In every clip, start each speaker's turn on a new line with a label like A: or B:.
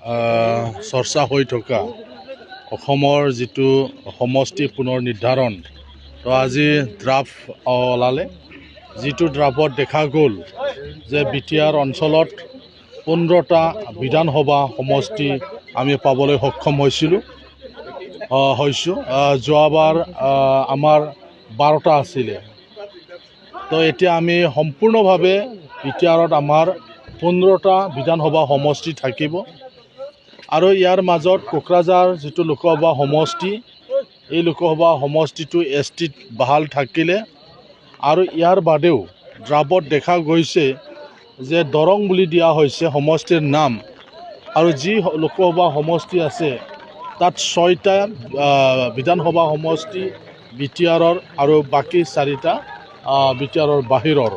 A: চৰ্চা হৈ থকা অসমৰ যিটো সমষ্টি পুনৰ নিৰ্ধাৰণ তো আজি ড্ৰাফ্ট ওলালে যিটো ড্ৰাফ্টত দেখা গ'ল যে বিটিআৰ অঞ্চলত 15টা বিধানসভা সমষ্টি আমি পাবলৈ সক্ষম হৈছোঁ যোৱাবাৰ আমাৰ 12টা আছিলে তো এতিয়া আমি সম্পূৰ্ণভাৱে বিটিআৰত আমাৰ 15টা বিধানসভা সমষ্টি থাকিব আৰু ইয়াৰ মাজত কোকৰাঝাৰ যিটো লোকসভা সমষ্টি এই লোকসভা সমষ্টিটো STত বাহাল থাকিলে আৰু ইয়াৰ বাদেও ড্ৰাফ্টত দেখা গৈছে যে দৰং বুলি দিয়া হৈছে সমষ্টিৰ নাম আৰু যি লোকসভা সমষ্টি আছে তাত 6টা বিধানসভা সমষ্টি বিটিআৰৰ আৰু বাকী 4টা বিটিআৰৰ বাহিৰৰ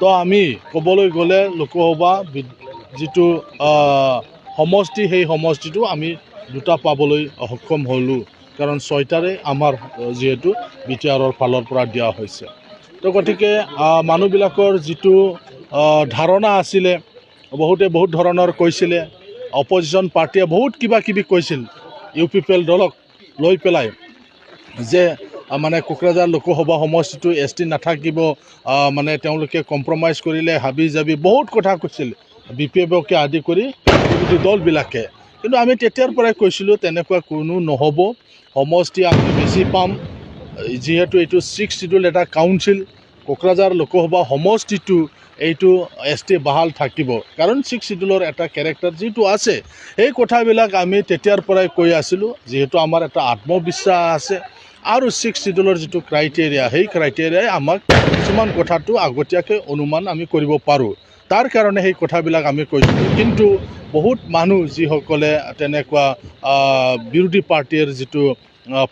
A: তো আমি ক'বলৈ গ'লে লোকসভা যিটো সমষ্টি সেই সমষ্টিটো আমি 2টা পাবলৈ সক্ষম হ'লোঁ কাৰণ 6টাৰে আমাৰ যিহেতু বিটিআৰৰ ফালৰ পৰা দিয়া হৈছে তো গতিকে মানুহবিলাকৰ যিটো ধাৰণা আছিলে বহুতে বহুত ধৰণৰ কৈছিলে অপজিশ্যন পাৰ্টিয়ে বহুত কিবা কিবি কৈছিল UPPL দলক লৈ পেলাই যে মানে কোকৰাঝাৰ লোকসভা সমষ্টিটো ST নাথাকিব মানে তেওঁলোকে কম্প্ৰমাইজ কৰিলে হাবি যাবি বহুত কথা কৈছিল BPFকে আদি কৰি দলবিলাকে কিন্তু আমি তেতিয়াৰ পৰাই কৈছিলোঁ তেনেকুৱা কোনো নহ'ব সমষ্টি আমি বেছি পাম যিহেতু এইটো 6 শিডিউল এটা কাউন্সিল কোকৰাঝাৰ লোকসভা সমষ্টিটো এইটো ST বাহাল থাকিব কাৰণ 6 শিডিউলৰ এটা কেৰেক্টাৰ যিটো আছে এই কথাবিলাক আমি তেতিয়াৰ পৰাই কৈ আছিলোঁ যিহেতু আমাৰ এটা আত্মবিশ্বাস আছে আৰু 6 শিডিউলৰ যিটো ক্ৰাইটেৰিয়া সেই ক্ৰাইটেৰিয়াই আমাক কিছুমান কথাটো আগতীয়াকৈ অনুমান আমি কৰিব পাৰোঁ তাৰ কাৰণে সেই কথাবিলাক আমি কৈছিলোঁ কিন্তু বহুত মানুহ যিসকলে তেনেকুৱা বিৰোধী পাৰ্টিৰ যিটো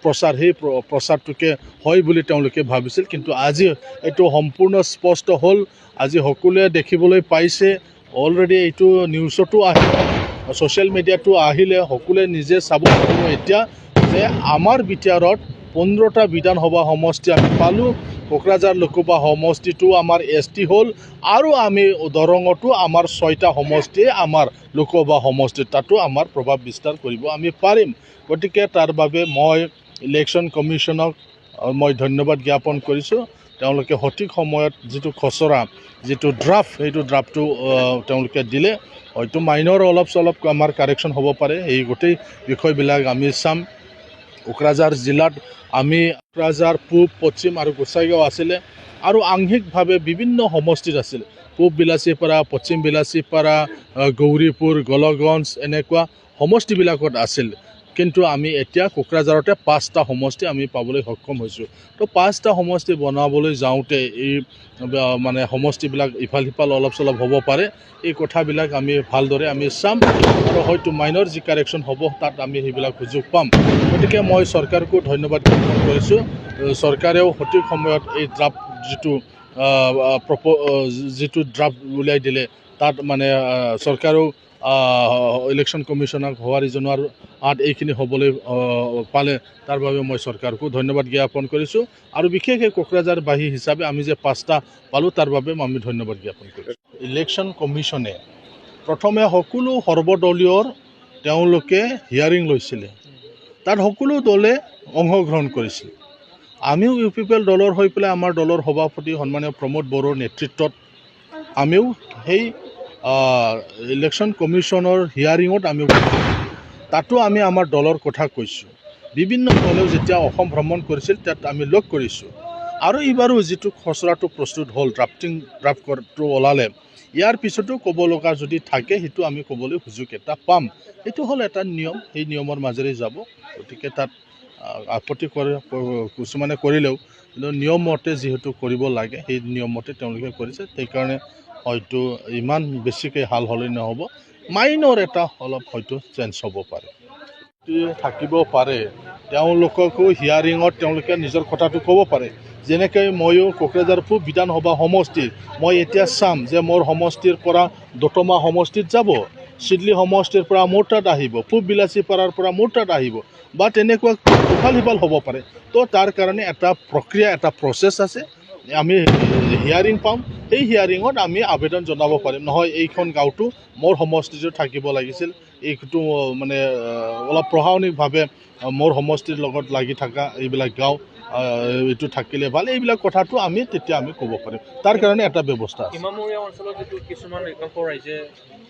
A: প্ৰচাৰ সেই প্ৰচাৰটোকে হয় বুলি তেওঁলোকে ভাবিছিল কিন্তু আজি এইটো সম্পূৰ্ণ স্পষ্ট হ'ল আজি সকলোৱে দেখিবলৈ পাইছে অলৰেডি এইটো নিউজতো আহিলে ছ'চিয়েল মিডিয়াটো আহিলে সকলোৱে নিজে চাব পাৰিব এতিয়া যে আমাৰ বিটিআৰত 15টা বিধানসভা সমষ্টি আমি পালোঁ কোকৰাঝাৰ লোকসভা সমষ্টিটো আমাৰ ST হ'ল আৰু আমি দৰঙতো আমাৰ 6টা সমষ্টিয়ে আমাৰ লোকসভা সমষ্টি তাতো আমাৰ প্ৰভাৱ বিস্তাৰ কৰিব আমি পাৰিম গতিকে তাৰ বাবে মই ইলেকশ্যন কমিশ্যনক মই ধন্যবাদ জ্ঞাপন কৰিছোঁ তেওঁলোকে সঠিক সময়ত যিটো খচৰা যিটো ড্ৰাফ্ট সেইটো ড্ৰাফ্টটো তেওঁলোকে দিলে হয়তো মাইনৰ অলপ চলপ আমাৰ কাৰেকশ্যন হ'ব পাৰে এই গোটেই বিষয়বিলাক আমি চাম কোকৰাঝাৰ জিলাত আমি কোকৰাঝাৰ পূব পশ্চিম আৰু গোসাইগাঁও আছিলে আৰু আংশিকভাৱে বিভিন্ন সমষ্টিত আছিল পূব বিলাচীপাৰা পশ্চিম বিলাচীপাৰা গৌৰীপুৰ গোলগঞ্জ এনেকুৱা সমষ্টিবিলাকত আছিল কিন্তু আমি এতিয়া কোকৰাঝাৰতে 5টা সমষ্টি আমি পাবলৈ সক্ষম হৈছোঁ তো 5টা সমষ্টি বনাবলৈ যাওঁতে এই মানে সমষ্টিবিলাক ইফাল সিফাল অলপ চলপ হ'ব পাৰে এই কথাবিলাক আমি ভালদৰে আমি চাম আৰু হয়তো মাইনৰ যি কাৰেকশ্যন হ'ব তাত আমি সেইবিলাক সুযোগ পাম গতিকে মই চৰকাৰকো ধন্যবাদ জ্ঞাপন কৰিছোঁ চৰকাৰেও সঠিক সময়ত এই ড্ৰাফ্ট যিটো ড্ৰাফ্ট উলিয়াই দিলে তাত মানে চৰকাৰেও ইলেকশ্যন কমিশ্যনক সঁহাৰি জনোৱাৰ এইখিনি হ'বলৈ পালে তাৰ বাবে মই চৰকাৰকো ধন্যবাদ জ্ঞাপন কৰিছোঁ আৰু বিশেষকৈ কোকৰাঝাৰবাসী হিচাপে আমি যে 5টা পালোঁ তাৰ বাবে আমি ধন্যবাদ জ্ঞাপন কৰিছোঁ ইলেকশ্যন কমিশ্যনে প্ৰথমে সকলো সৰ্বদলীয়ৰ তেওঁলোকে হিয়াৰিং লৈছিলে তাত সকলো দলে অংশগ্ৰহণ কৰিছিল আমিও UPPL দলৰ হৈ পেলাই আমাৰ দলৰ সভাপতি সন্মানীয় প্ৰমোদ বড়োৰ নেতৃত্বত আমিও সেই ইলেকশ্যন কমিশ্যনৰ হিয়াৰিঙত আমি তাতো আমি আমাৰ দলৰ কথা কৈছোঁ বিভিন্ন দলেও যেতিয়া অসম ভ্ৰমণ কৰিছিল তাত আমি লগ কৰিছোঁ আৰু এইবাৰো যিটো খচৰাটো প্ৰস্তুত হ'ল ড্ৰাফ্টটো ওলালে ইয়াৰ পিছতো ক'ব লগা যদি থাকে সেইটো আমি ক'বলৈ সুযোগ এটা পাম এইটো হ'ল এটা নিয়ম সেই নিয়মৰ মাজেৰে যাব গতিকে তাত আপত্তি কৰে কিছুমানে কৰিলেও কিন্তু নিয়মমতে যিহেতু কৰিব লাগে সেই নিয়মমতে তেওঁলোকে কৰিছে সেইকাৰণে হয়তো ইমান বেছিকৈ হাল হ'লে নহ'ব মাইনৰ এটা অলপ হয়তো চেঞ্জ হ'ব পাৰে থাকিব পাৰে তেওঁলোককো হিয়াৰিঙত তেওঁলোকে নিজৰ কথাটো ক'ব পাৰে যেনেকৈ ময়ো কোকৰাঝাৰ পূব বিধানসভা সমষ্টিৰ মই এতিয়া চাম যে মোৰ সমষ্টিৰ পৰা দতমা সমষ্টিত যাব চিডলি সমষ্টিৰ পৰা মোৰ তাত আহিব পূব বিলাচীপাৰাৰ পৰা মোৰ তাত আহিব বা তেনেকুৱা ইফাল সিফাল হ'ব পাৰে তো তাৰ কাৰণে এটা প্ৰক্ৰিয়া এটা প্ৰচেছ আছে আমি হিয়াৰিং পাম এই হিয়াৰিঙত আমি আবেদন জনাব পাৰিম নহয় এইখন গাঁওটো মোৰ সমষ্টিটো থাকিব লাগিছিল এইটো মানে অলপ প্ৰশাসনিকভাৱে মোৰ সমষ্টিৰ লগত লাগি থকা এইবিলাক গাঁও এইটো থাকিলে ভাল এইবিলাক কথাটো তেতিয়া আমি ক'ব পাৰিম তাৰ কাৰণে এটা ব্যৱস্থা আছে
B: সীমামূৰীয়া অঞ্চলত যিটো কিছুমান একাংশ ৰাইজে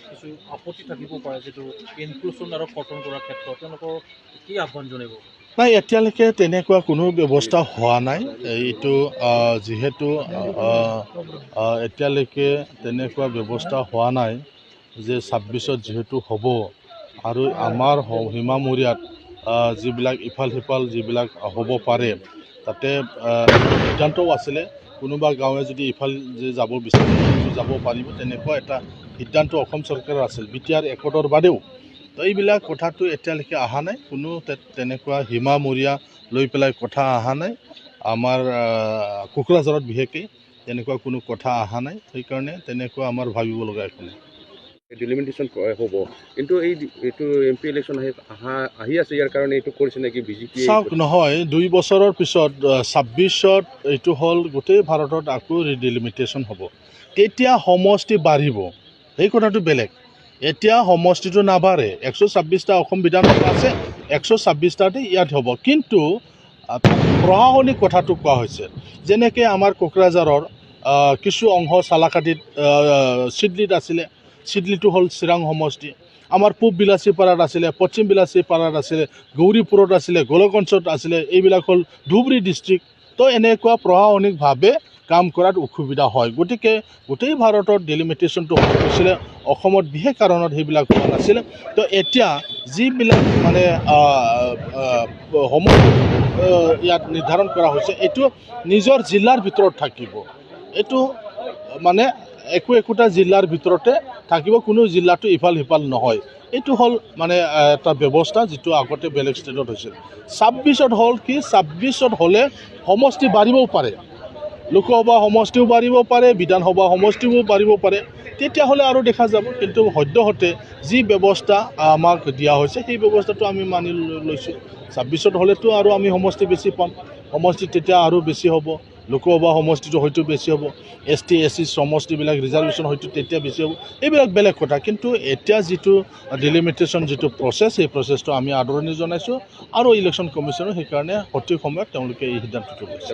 B: কিছু আপত্তি থাকিব পাৰে যিটো ইনক্লুশ্যন আৰু কৰ্তন কৰাৰ ক্ষেত্ৰত তেওঁলোকৰ কি আহ্বান জনাব
A: নাই এতিয়ালৈকে তেনেকুৱা কোনো ব্যৱস্থা হোৱা নাই এইটো যিহেতু এতিয়ালৈকে তেনেকুৱা ব্যৱস্থা হোৱা নাই যে 26ত যিহেতু হ'ব আৰু আমাৰ সীমামূৰীয়াত যিবিলাক ইফাল সিফাল যিবিলাক হ'ব পাৰে তাতে সিদ্ধান্তও আছিলে কোনোবা গাঁৱে যদি ইফাল যে যাব বিচাৰে যাব পাৰিব তেনেকুৱা এটা সিদ্ধান্ত অসম চৰকাৰৰ আছিল বিটিআৰ একৰ্ডৰ বাদেও তো এইবিলাক কথাটো এতিয়ালৈকে অহা নাই কোনো তেনেকুৱা সীমামূৰীয়া লৈ পেলাই কথা অহা নাই আমাৰ কোকৰাঝাৰত বিশেষকৈ তেনেকুৱা কোনো কথা অহা নাই সেইকাৰণে তেনেকুৱা আমাৰ ভাবিব লগা একো নাই
C: ডিলিমিটেশ্যন হ'ব কিন্তু এইটো MP ইলেকশ্যন আহি আছে ইয়াৰ কাৰণে এইটো কৰিছে নেকি বিজেপি
A: চাওক নহয় 2 বছৰৰ পিছত 26ত এইটো হ'ল গোটেই ভাৰতত আকৌ ডিলিমিটেশ্যন হ'ব তেতিয়া সমষ্টি বাঢ়িব সেই কথাটো বেলেগ এতিয়া সমষ্টিটো নাবাঢ়ে 126টা অসম বিধানসভা আছে 126টাতে ইয়াত হ'ব কিন্তু প্ৰশাসনিক কথাটো কোৱা হৈছে যেনেকৈ আমাৰ কোকৰাঝাৰৰ কিছু অংশ চালাকাটিত চিডলিত আছিলে চিডলিটো হ'ল চিৰাং সমষ্টি আমাৰ পূব বিলাচীপাৰাত আছিলে পশ্চিম বিলাচীপাৰাত আছিলে গৌৰীপুৰত আছিলে গোলকগঞ্জত আছিলে এইবিলাক হ'ল ধুবুৰী ডিষ্ট্ৰিক্ট তো এনেকুৱা প্ৰশাসনিকভাৱে কাম কৰাত অসুবিধা হয় গতিকে গোটেই ভাৰতত ডিলিমিটেশ্যনটো হৈছিলে অসমত বিশেষ কাৰণত সেইবিলাক হোৱা নাছিলে তো এতিয়া যিবিলাক মানে সময় ইয়াত নিৰ্ধাৰণ কৰা হৈছে এইটো নিজৰ জিলাৰ ভিতৰত থাকিব এইটো মানে একোটা জিলাৰ ভিতৰতে থাকিব কোনো জিলাটো ইফাল সিফাল নহয় এইটো হ'ল মানে এটা ব্যৱস্থা যিটো আগতে বেলেগ ষ্টেটত হৈছিল 26ত হ'ল কি 26ত হ'লে সমষ্টি বাঢ়িবও পাৰে লোকসভা সমষ্টিও বাঢ়িব পাৰে বিধানসভা সমষ্টিও বাঢ়িব পাৰে তেতিয়াহ'লে আৰু দেখা যাব কিন্তু সদ্যহতে যি ব্যৱস্থা আমাক দিয়া হৈছে সেই ব্যৱস্থাটো আমি মানি লৈছোঁ 26ত হ'লেতো আৰু আমি সমষ্টি বেছি পাম সমষ্টি তেতিয়া আৰু বেছি হ'ব লোকসভা সমষ্টিটো হয়তো বেছি হ'ব ST SC সমষ্টিবিলাক ৰিজাৰ্ভেশ্যন হয়তো তেতিয়া বেছি হ'ব এইবিলাক বেলেগ কথা কিন্তু এতিয়া যিটো ডিলিমিটেশ্যন যিটো প্ৰচেছ সেই প্ৰচেছটো আমি আদৰণি জনাইছোঁ আৰু ইলেকশ্যন কমিশ্যনো সেইকাৰণে সঠিক সময়ত তেওঁলোকে এই সিদ্ধান্তটো লৈছে